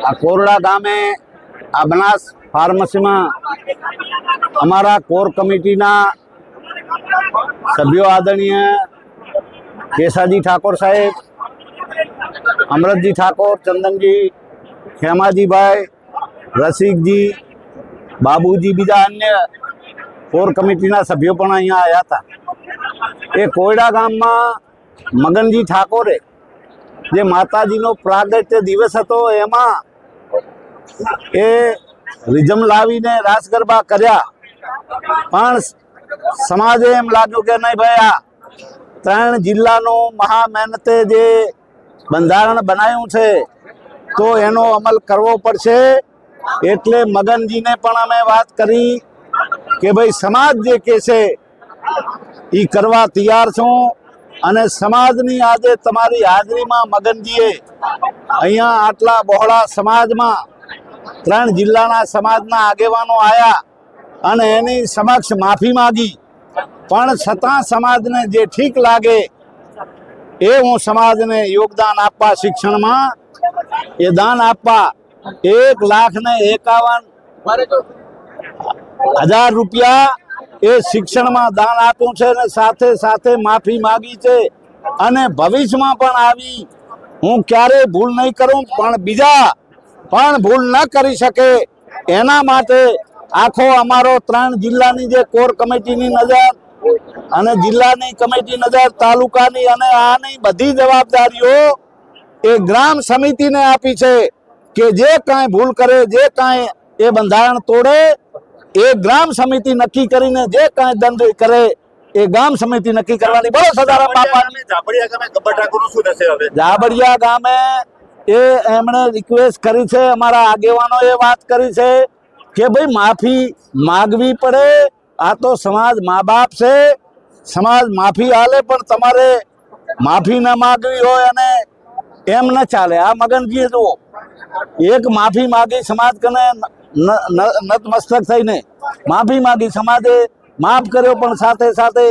આ કોરડા ગામે આ બનાસ ફાર્મસીમાં અમારા કોર કમિટીના સભ્યો આદરણીય કેસાજી ઠાકોર સાહેબ, અમૃતજી ઠાકોર, ચંદનજી, ખેમાજીભાઈ, રસિકજી, બાબુજી, બીજા અન્ય કોર કમિટીના સભ્યો પણ અહીંયા આવ્યા હતા। એ કોયડા ગામમાં મગનજી ઠાકોરે જે માતાજીનો પ્રાગટ્ય દિવસ હતો એમાં એ રિઝમ લાવીને રાસ ગરબા કર્યા, પણ સમાજે એમ લાગ્યું કે નહીં ભાઈ, આ 3 જિલ્લાનું મહા મહેનતે જે બંધારણ બનાવ્યું છે તો એનો અમલ કરવો પડશે। એટલે મગનજીને પણ અમે વાત કરી કે ભાઈ સમાજ જે કહેશે એ કરવા તૈયાર છું। અને સમાજની આજે તમારી હાજરીમાં મગનજીએ અહીંયા આટલા બહોળા સમાજમાં 3 જિલ્લાના સમાજના આગેવાનો આવ્યા અને એની સમક્ષ માફી માગી, પણ છતાં સમાજને જે ઠીક લાગે એ હું સમાજને યોગદાન આપવા, શિક્ષણમાં એ દાન આપવા 1,51,000 રૂપિયા એ શિક્ષણમાં દાન આપ્યું છે અને સાથે સાથે માફી માગી છે। અને ભવિષ્યમાં પણ આવી હું ક્યારેય ભૂલ નહીં કરું, પણ બીજા પણ ભૂલ ન કરી શકે એના માટે આખો અમારો 3 જિલ્લાની જે કોર કમિટીની નજર અને જિલ્લાની કમિટી નજર, તાલુકાની અને આની બધી જવાબદારીઓ એ ગ્રામ સમિતિને આપી છે કે જે કાંઈ ભૂલ કરે, જે કાંઈ એ બંધારણ તોડે એ ગ્રામ સમિતિ નક્કી કરીને જે કાંઈ દંડ કરે એ ગ્રામ સમિતિ નક્કી કરવાની। બોલો સદારામ બાપાની। જાબડિયા ગામે એ એમણે રિક્વેસ્ટ કરી છે, અમારા આગેવાનોએ વાત કરી છે કે ભાઈ માફી માગવી પડે। આ તો સમાજ મા બાપ છે, સમાજ માફી આલે, પણ તમારે માફી ન માગવી હોય અને એમ ન ચાલે। આ મગનજીએ જુઓ, એક માફી માગી સમાજ કને નતમસ્તક થઈને માફી માગી, સમાજે માફ કર્યો, પણ સાથે સાથે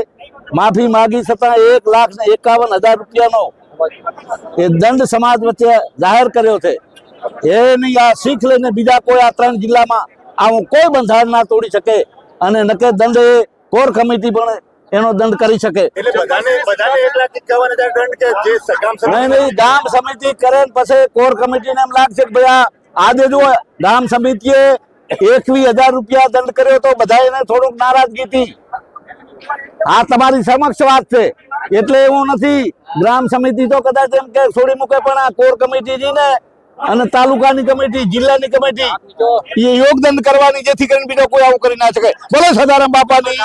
માફી માગી છતાં 1,51,000 રૂપિયાનો એ દંડ સમાજ વચ્ચે જાહેર કર્યો છે। એની આ શીખ લઈને બીજા કોઈ આ 3 જિલ્લામાં આવું કોઈ બંધારણ ના તોડી શકે અને નકે દંડ એ કોર કમિટી પણ એનો દંડ કરી શકે। નહીં, ગામ સમિતિ કરે પછી કોર કમિટીને એમ લાગશે કે ભાઈ આજે જો ગામ સમિતિએ 21,000 રૂપિયા દંડ કર્યો તો બધા એને થોડુંક નારાજગી હતી। આ તમારી સમક્ષ વાત છે, એટલે એવું નથી ગ્રામ સમિતિ તો કદાચ એમ કે છોડી મૂકે, પણ આ કોર કમિટી ને અને તાલુકાની કમિટી, જિલ્લાની કમિટી એ યોગદાન કરવાની, જેથી કરીને બીજો કોઈ આવું કરી ના શકે। બોલો સદારામ બાપાની।